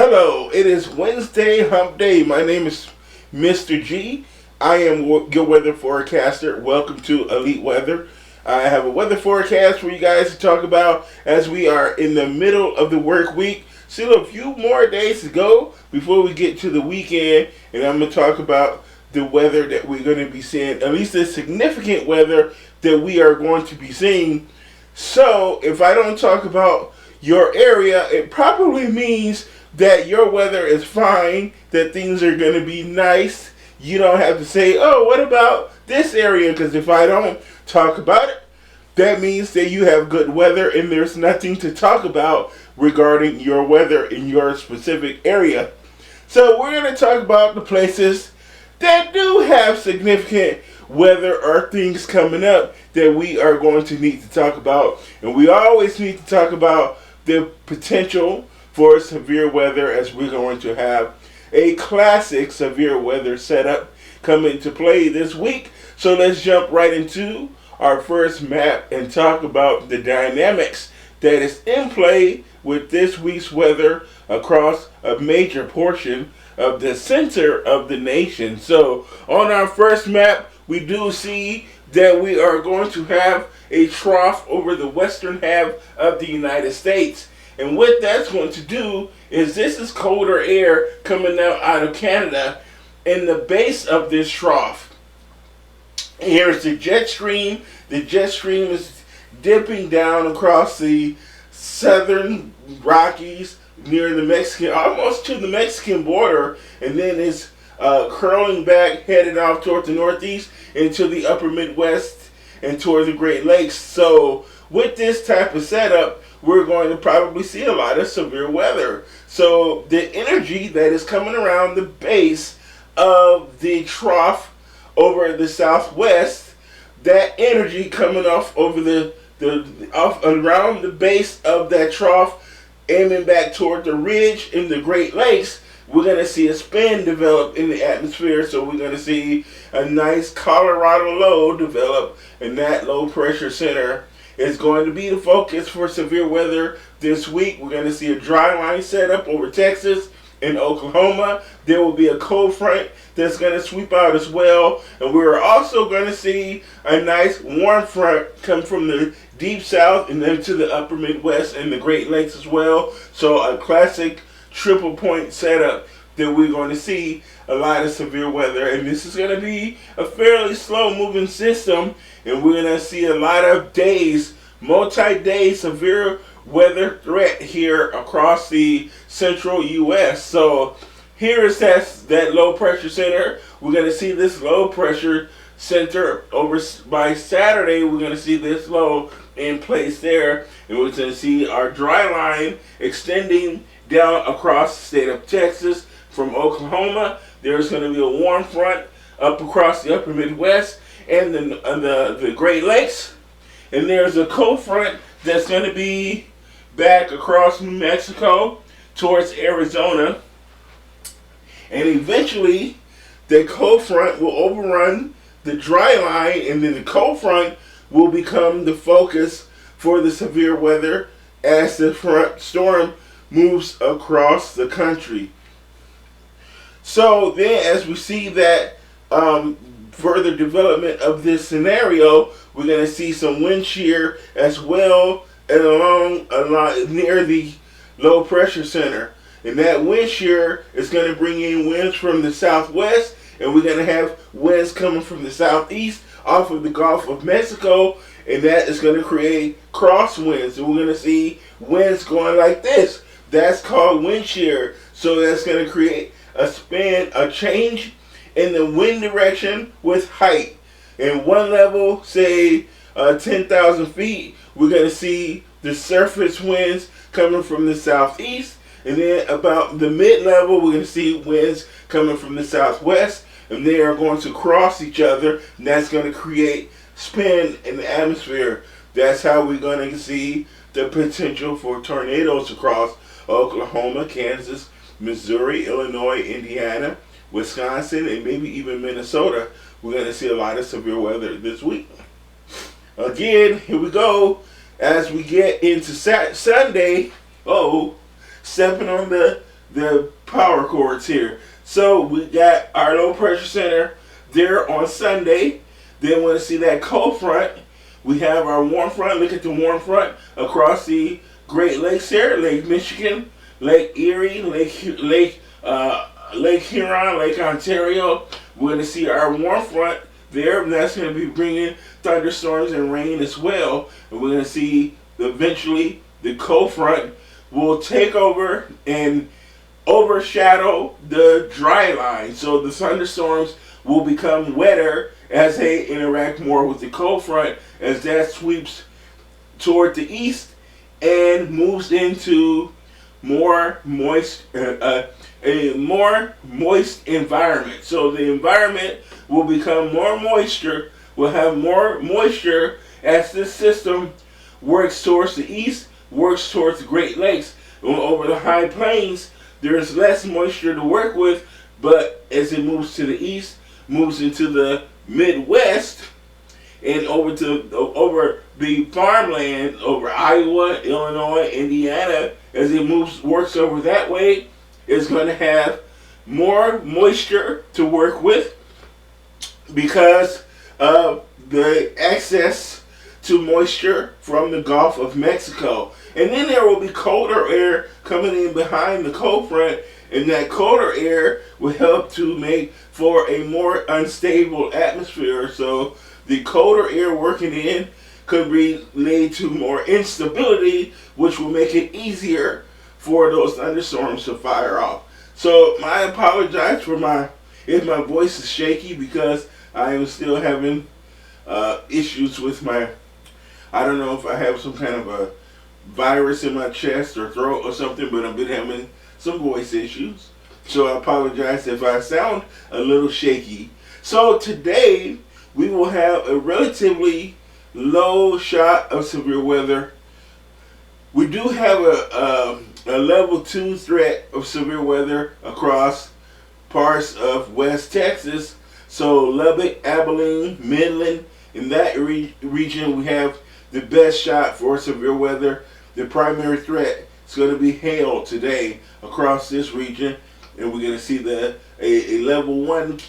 Hello, it is Wednesday Hump Day. My name is Mr. G. I am your weather forecaster. Welcome to Elite Weather. I have a weather forecast for you guys to talk about as we are in the middle of the work week. Still a few more days to go before we get to the weekend, and I'm going to talk about the weather that we're going to be seeing, at least the significant weather that we are going to be seeing. So, if I don't talk about your area, it probably means that your weather is fine, that things are going to be nice. You don't have to say, oh, what about this area? Because if I don't talk about it, that means that you have good weather and there's nothing to talk about regarding your weather in your specific area. So we're going to talk about the places that do have significant weather or things coming up that we are going to need to talk about. And we always need to talk about the potential for severe weather, as we're going to have a classic severe weather setup come into play this week. So let's jump right into our first map and talk about the dynamics that is in play with this week's weather across a major portion of the center of the nation. So on our first map, we do see that we are going to have a trough over the western half of the United States. And what that's going to do is this is colder air coming out of Canada, and the base of this trough. Here's the jet stream. The jet stream is dipping down across the southern Rockies near the Mexican, almost to the Mexican border, and then it's curling back, headed off toward the northeast into the upper Midwest and toward the Great Lakes. So with this type of setup, we're going to probably see a lot of severe weather. So the energy that is coming around the base of the trough over the southwest, that energy coming off over off around the base of that trough, aiming back toward the ridge in the Great Lakes, we're going to see a spin develop in the atmosphere. So we're going to see a nice Colorado low develop, and that low pressure center is going to be the focus for severe weather this week. We're going to see a dry line set up over Texas and Oklahoma. There will be a cold front that's going to sweep out as well. And we're also going to see a nice warm front come from the deep south and then to the upper Midwest and the Great Lakes as well. So a classic triple point setup that we're going to see a lot of severe weather. And this is going to be a fairly slow moving system, and we're going to see a lot of days, multi-day severe weather threat here across the central U.S. So here is that low pressure center. We're going to see this low pressure center over by Saturday. We're going to see this low in place there, and we're going to see our dry line extending down across the state of Texas. From Oklahoma, there's going to be a warm front up across the upper Midwest and the Great Lakes. And there's a cold front that's going to be back across New Mexico towards Arizona. And eventually, the cold front will overrun the dry line, and then the cold front will become the focus for the severe weather as the front storm moves across the country. So then, as we see that further development of this scenario, we're going to see some wind shear as well and along near the low pressure center. And that wind shear is going to bring in winds from the southwest, and we're going to have winds coming from the southeast off of the Gulf of Mexico, and that is going to create crosswinds. And we're going to see winds going like this. That's called wind shear. So that's going to create a change in the wind direction with height. In one level, say 10,000 feet, we're going to see the surface winds coming from the southeast. And then about the mid-level, we're going to see winds coming from the southwest. And they are going to cross each other, and that's going to create spin in the atmosphere. That's how we're going to see the potential for tornadoes across Oklahoma, Kansas, Missouri, Illinois, Indiana, Wisconsin, and maybe even Minnesota. We're going to see a lot of severe weather this week. Again, here we go. As we get into Sunday, stepping on the the power cords here. So we got our low pressure center there on Sunday. Then want to see that cold front. We have our warm front. Look at the warm front across the Great Lakes here: Lake Michigan, Lake Erie, Lake Huron, Lake Ontario. We're going to see our warm front there, and that's going to be bringing thunderstorms and rain as well. And we're going to see eventually the cold front will take over and overshadow the dry line. So the thunderstorms will become wetter as they interact more with the cold front, as that sweeps toward the east and moves into more moist, a more moist environment. So the environment will become more moisture, will have more moisture as this system works towards the east, works towards the Great Lakes. Over the high plains, there's less moisture to work with, but as it moves to the east, moves into the Midwest, and over the farmland, over Iowa, Illinois, Indiana, as it works over that way, is going to have more moisture to work with because of the access to moisture from the Gulf of Mexico. And then there will be colder air coming in behind the cold front, and that colder air will help to make for a more unstable atmosphere. So the colder air working in could lead to more instability, which will make it easier for those thunderstorms to fire off. So I apologize for if my voice is shaky, because I am still having issues with I don't know if I have some kind of a virus in my chest or throat or something, but I've been having some voice issues. So I apologize if I sound a little shaky. So today we will have a relatively low shot of severe weather. We do have a level 2 threat of severe weather across parts of West Texas. So Lubbock, Abilene, Midland, in that region we have the best shot for severe weather. The primary threat is going to be hail today across this region, and we're going to see a level 1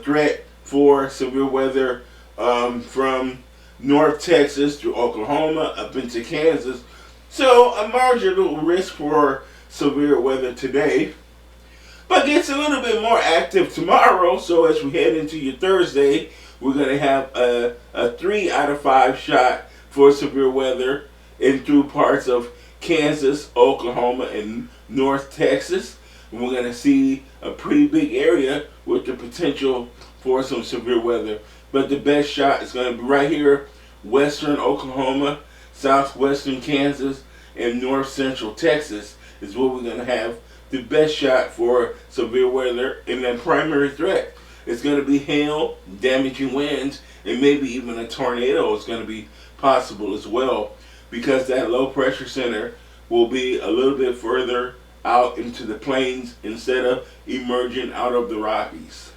threat for severe weather from North Texas to Oklahoma up into Kansas. So a marginal risk for severe weather today, but gets a little bit more active tomorrow. So as we head into your Thursday, we're going to have a 3 out of 5 shot for severe weather in through parts of Kansas, Oklahoma, and North Texas. And we're going to see a pretty big area with the potential for some severe weather. But the best shot is going to be right here, western Oklahoma, southwestern Kansas, and north central Texas is where we're going to have the best shot for severe weather. And that primary threat is going to be hail, damaging winds, and maybe even a tornado is going to be possible as well, because that low pressure center will be a little bit further out into the plains instead of emerging out of the Rockies.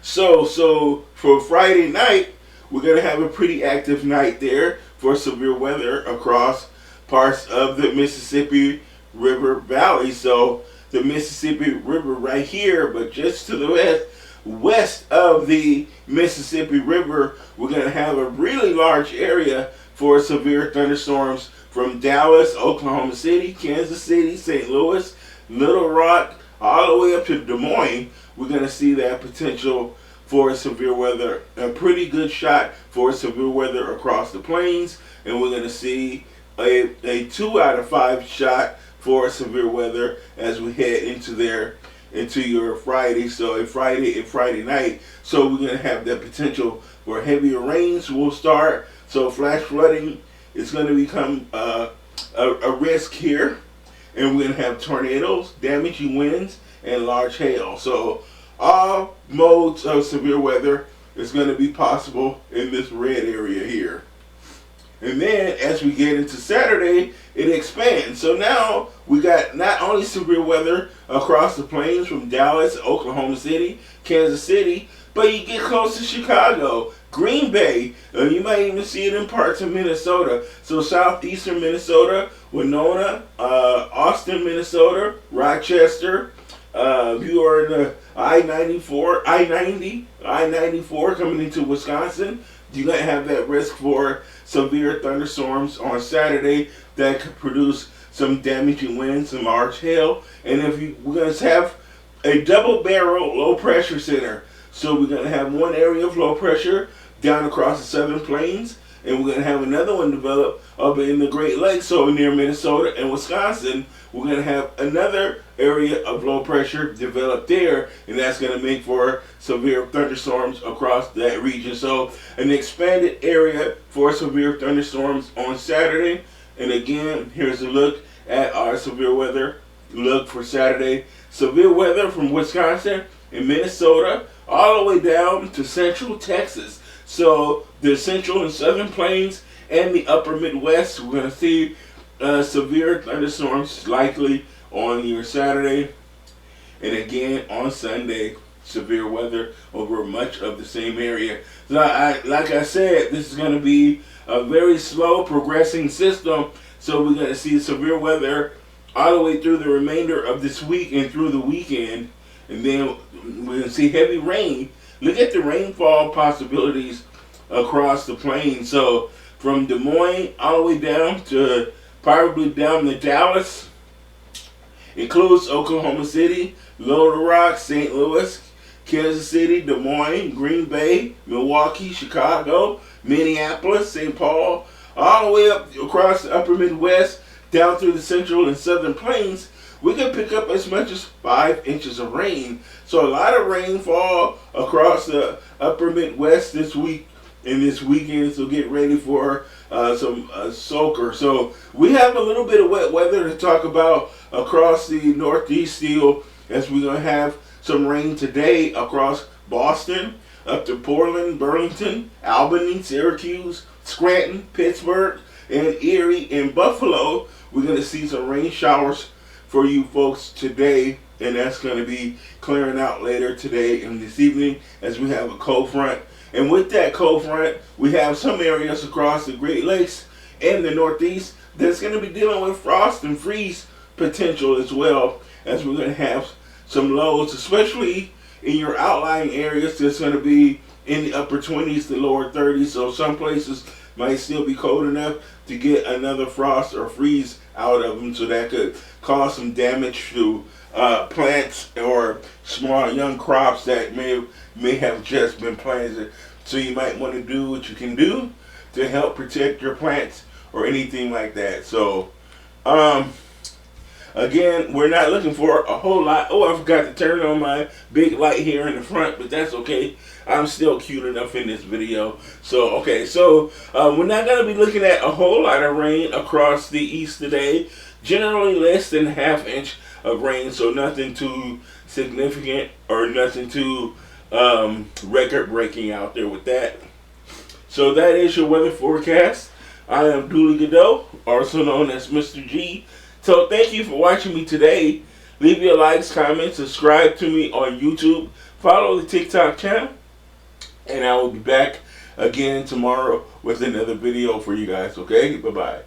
So for Friday night, we're going to have a pretty active night there for severe weather across parts of the Mississippi River Valley. So the Mississippi River right here, but just to the west of the Mississippi River, we're going to have a really large area for severe thunderstorms from Dallas, Oklahoma City, Kansas City, St. Louis, Little Rock, all the way up to Des Moines. We're going to see that potential for severe weather, a pretty good shot for severe weather across the plains, and we're going to see a 2 out of 5 shot for severe weather as we head into your Friday. So a Friday night. So we're going to have that potential for heavier rains will start. So flash flooding is going to become a risk here, and we're going to have tornadoes, damaging winds, and large hail. So all modes of severe weather is going to be possible in this red area here. And then as we get into Saturday, it expands. So now we got not only severe weather across the plains from Dallas, Oklahoma City, Kansas City, but you get close to Chicago, Green Bay, and you might even see it in parts of Minnesota. So southeastern Minnesota, Winona, Austin, Minnesota, Rochester. You are in the I-94 coming into Wisconsin. You're going to have that risk for severe thunderstorms on Saturday that could produce some damaging winds, some large hail. And we're going to have a double barrel low pressure center. So we're going to have one area of low pressure down across the southern plains, and we're going to have another one develop up in the Great Lakes, so near Minnesota and Wisconsin. We're going to have another area of low pressure develop there, and that's going to make for severe thunderstorms across that region. So an expanded area for severe thunderstorms on Saturday. And again, here's a look at our severe weather look for Saturday. Severe weather from Wisconsin and Minnesota all the way down to central Texas. So the central and southern plains and the upper Midwest, we're going to see severe thunderstorms likely on your Saturday. And again on Sunday, severe weather over much of the same area. So like I said, this is going to be a very slow progressing system. So we're going to see severe weather all the way through the remainder of this week and through the weekend. And then we're going to see heavy rain. Look at the rainfall possibilities across the plains. So from Des Moines all the way down to probably down to Dallas. Includes Oklahoma City, Little Rock, St. Louis, Kansas City, Des Moines, Green Bay, Milwaukee, Chicago, Minneapolis, St. Paul, all the way up across the upper Midwest, down through the central and southern plains. We can pick up as much as 5 inches of rain. So a lot of rainfall across the upper Midwest this week and this weekend. So get ready for some soaker. So we have a little bit of wet weather to talk about across the Northeast still, as we're going to have some rain today across Boston, up to Portland, Burlington, Albany, Syracuse, Scranton, Pittsburgh, and Erie and Buffalo. We're going to see some rain showers for you folks today, and that's going to be clearing out later today and this evening as we have a cold front. And with that cold front, we have some areas across the Great Lakes and the Northeast that's going to be dealing with frost and freeze potential as well, as we're going to have some lows, especially in your outlying areas. That's going to be in the upper 20s to lower 30s. So some places might still be cold enough to get another frost or freeze out of them, so that could cause some damage to plants or small young crops that may have just been planted. So you might want to do what you can do to help protect your plants or anything like that. So again, we're not looking for a whole lot. Oh, I forgot to turn on my big light here in the front, but that's okay. I'm still cute enough in this video. So, okay, so we're not going to be looking at a whole lot of rain across the east today. Generally less than ½ inch of rain, so nothing too significant or nothing too record-breaking out there with that. So that is your weather forecast. I am Dooley Godot, also known as Mr. G. So thank you for watching me today. Leave your likes, comments, subscribe to me on YouTube, follow the TikTok channel, and I will be back again tomorrow with another video for you guys, okay? Bye-bye.